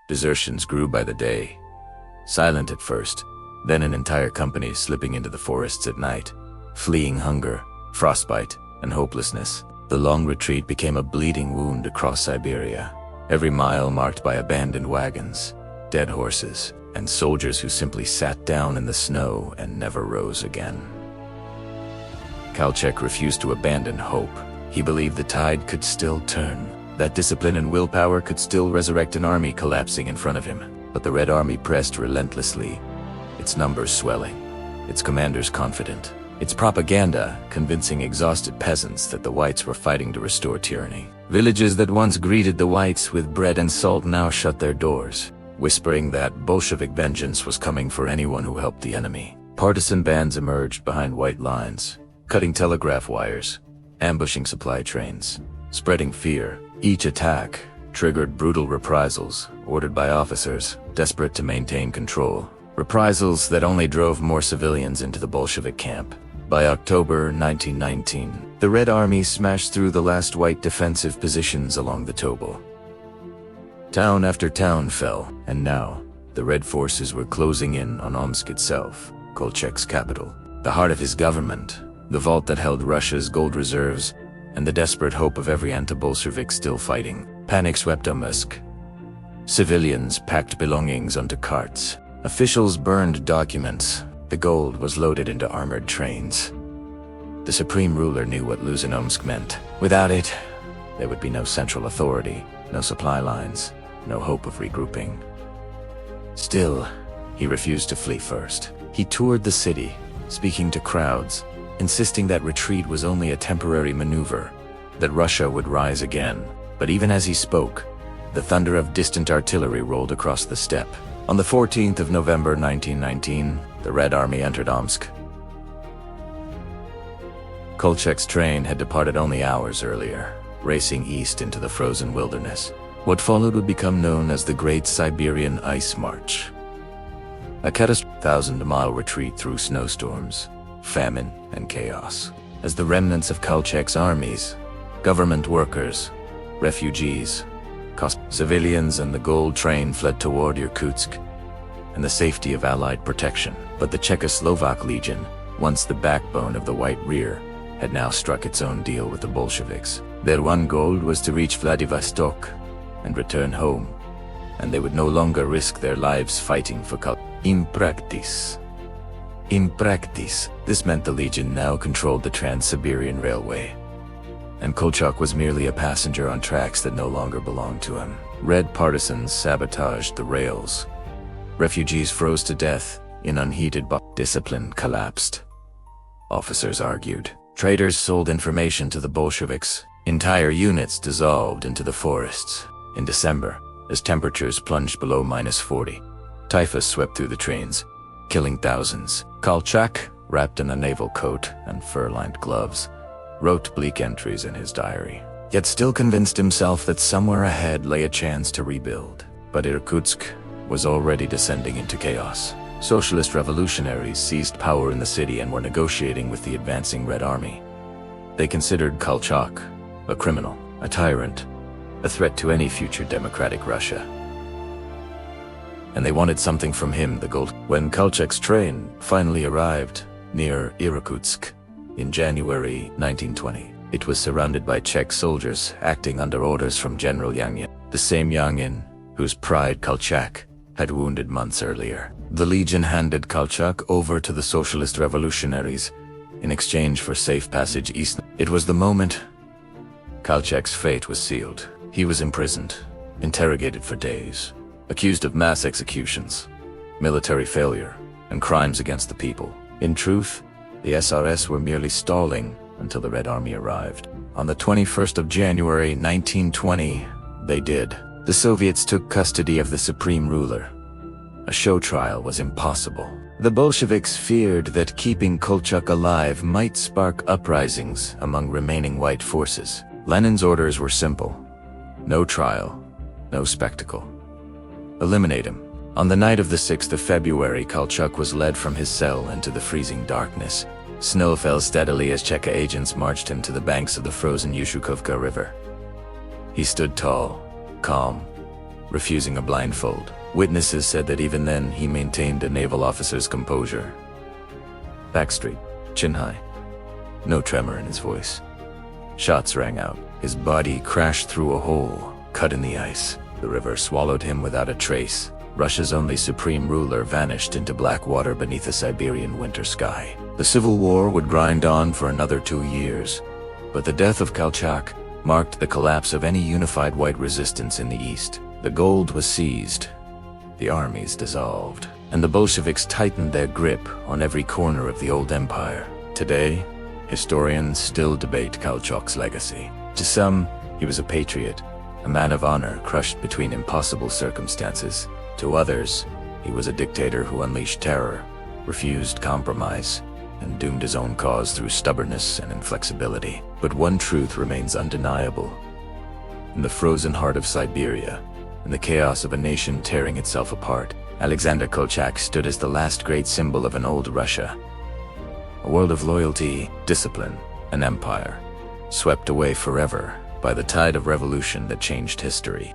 Desertions grew by the day. Silent at first, then an entire company slipping into the forests at night, fleeing hunger, frostbite, and hopelessness. The long retreat became a bleeding wound across Siberia, every mile marked by abandoned wagons, dead horses, and soldiers who simply sat down in the snow and never rose again. Kolchak refused to abandon hope. He believed the tide could still turn, that discipline and willpower could still resurrect an army collapsing in front of him. But the Red Army pressed relentlessly, its numbers swelling, its commanders confident, its propaganda convincing exhausted peasants that the Whites were fighting to restore tyranny. Villages that once greeted the Whites with bread and salt now shut their doors, whispering that Bolshevik vengeance was coming for anyone who helped the enemy. Partisan bands emerged behind white lines, cutting telegraph wires, ambushing supply trains, spreading fear. Each attack triggered brutal reprisals ordered by officers desperate to maintain control. Reprisals that only drove more civilians into the Bolshevik camp. By October 1919, the Red Army smashed through the last white defensive positions along the Tobol. Town after town fell, and now the Red forces were closing in on Omsk itself, Kolchak's capital, the heart of his government, the vault that held Russia's gold reserves, and the desperate hope of every anti-Bolshevik still fighting. Panic swept Omsk. Civilians packed belongings onto carts. Officials burned documents. The gold was loaded into armored trains. The supreme ruler knew what losing Omsk meant. Without it, there would be no central authority, no supply lines, no hope of regrouping. Still, he refused to flee first. He toured the city, speaking to crowds, insisting that retreat was only a temporary maneuver, that Russia would rise again. But even as he spoke, the thunder of distant artillery rolled across the steppe. On the 14th of November 1919, the Red Army entered Omsk. Kolchak's train had departed only hours earlier, racing east into the frozen wilderness. What followed would become known as the Great Siberian Ice March. A catastrophic 1,000-mile retreat through snowstorms, famine, and chaos. As the remnants of Kolchak's armies, government workers, refugees, civilians and the gold train fled toward Irkutsk and the safety of Allied protection. But the Czechoslovak Legion, once the backbone of the White Rear, had now struck its own deal with the Bolsheviks. Their one goal was to reach Vladivostok and return home, and they would no longer risk their lives fighting for In practice, this meant the Legion now controlled the Trans-Siberian Railway, and Kolchak was merely a passenger on tracks that no longer belonged to him. Red partisans sabotaged the rails. Refugees froze to death in unheated discipline collapsed. Officers argued. Traitors sold information to the Bolsheviks. Entire units dissolved into the forests. In December, as temperatures plunged below -40, typhus swept through the trains, killing thousands. Kolchak, wrapped in a naval coat and fur-lined gloves, wrote bleak entries in his diary, yet still convinced himself that somewhere ahead lay a chance to rebuild. But Irkutsk was already descending into chaos. Socialist revolutionaries seized power in the city and were negotiating with the advancing Red Army. They considered Kolchak a criminal, a tyrant, a threat to any future democratic Russia. And they wanted something from him, the gold. When Kolchak's train finally arrived near Irkutsk in January 1920, it was surrounded by Czech soldiers acting under orders from General Yangin, the same Yangin whose pride Kolchak had wounded months earlier. The Legion handed Kolchak over to the socialist revolutionaries in exchange for safe passage east. It was the moment Kolchak's fate was sealed. He was imprisoned, interrogated for days, accused of mass executions, military failure, and crimes against the people. In truth, the SRS were merely stalling until the Red Army arrived. On the 21st of January 1920, they did. The Soviets took custody of the supreme ruler. A show trial was impossible. The Bolsheviks feared that keeping Kolchak alive might spark uprisings among remaining white forces. Lenin's orders were simple. No trial, no spectacle. Eliminate him. On the night of the 6th of February, Kolchak was led from his cell into the freezing darkness. Snow fell steadily as Cheka agents marched him to the banks of the frozen Yushukovka River. He stood tall, calm, refusing a blindfold. Witnesses said that even then he maintained a naval officer's composure. Backstreet, chin high. No tremor in his voice. Shots rang out. His body crashed through a hole, cut in the ice. The river swallowed him without a trace. Russia's only supreme ruler vanished into black water beneath a Siberian winter sky. The civil war would grind on for another 2 years, but the death of Kolchak marked the collapse of any unified white resistance in the East. The gold was seized, the armies dissolved, and the Bolsheviks tightened their grip on every corner of the old empire. Today, historians still debate Kolchak's legacy. To some, he was a patriot, a man of honor crushed between impossible circumstances. To others, he was a dictator who unleashed terror, refused compromise, and doomed his own cause through stubbornness and inflexibility. But one truth remains undeniable. In the frozen heart of Siberia, in the chaos of a nation tearing itself apart, Alexander Kolchak stood as the last great symbol of an old Russia. A world of loyalty, discipline, and empire, swept away forever by the tide of revolution that changed history.